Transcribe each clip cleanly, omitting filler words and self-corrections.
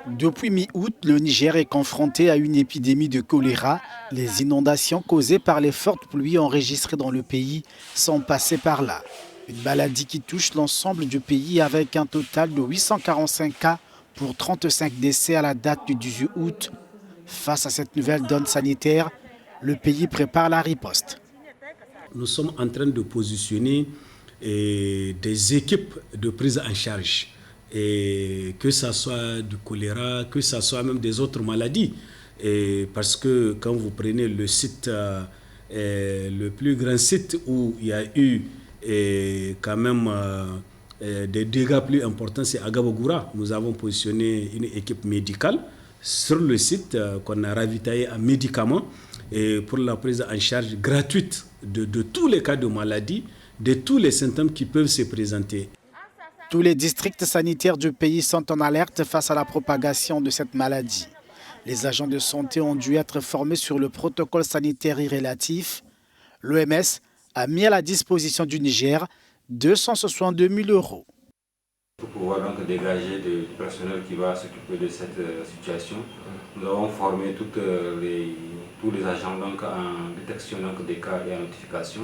Depuis mi-août, le Niger est confronté à une épidémie de choléra. Les inondations causées par les fortes pluies enregistrées dans le pays sont passées par là. Une maladie qui touche l'ensemble du pays avec un total de 845 cas pour 35 décès à la date du 18 août. Face à cette nouvelle donne sanitaire, le pays prépare la riposte. Nous sommes en train de positionner des équipes de prise en charge. Et que ce soit du choléra, que ce soit même des autres maladies. Et parce que quand vous prenez le site, le plus grand site où il y a eu quand même des dégâts plus importants, c'est à Gabogoura. Nous avons positionné une équipe médicale sur le site qu'on a ravitaillé en médicaments et pour la prise en charge gratuite de tous les cas de maladie, de tous les symptômes qui peuvent se présenter. Tous les districts sanitaires du pays sont en alerte face à la propagation de cette maladie. Les agents de santé ont dû être formés sur le protocole sanitaire y relatif. L'OMS a mis à la disposition du Niger 262 000 €. Pour pouvoir donc dégager du personnel qui va s'occuper de cette situation, nous avons formé tous les agents donc, en détection donc, des cas et en notification.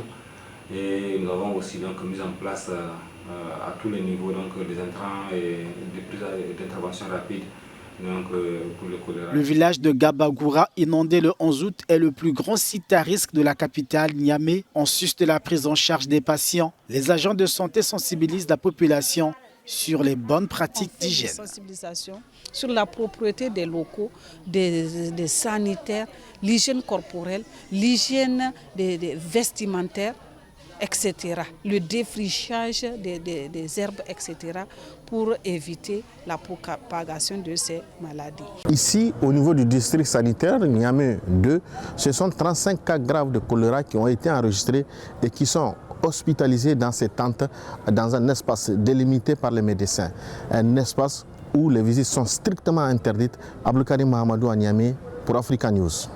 Et nous avons aussi donc, mis en place à tous les niveaux donc, des intrants et des prises d'intervention rapides pour le choléra. Le village de Gabagoura, inondé le 11 août, est le plus grand site à risque de la capitale Niamey. En sus de la prise en charge des patients, les agents de santé sensibilisent la population sur les bonnes pratiques d'hygiène. Sensibilisation sur la propriété des locaux, des sanitaires, l'hygiène corporelle, l'hygiène des vestimentaires, etc. Le défrichage des herbes, etc. pour éviter la propagation de ces maladies. Ici, au niveau du district sanitaire Niamey 2, ce sont 35 cas graves de choléra qui ont été enregistrés et qui sont hospitalisés dans ces tentes, dans un espace délimité par les médecins. Un espace où les visites sont strictement interdites. Abdelkarim Mahamadou à Niamey pour Africa News.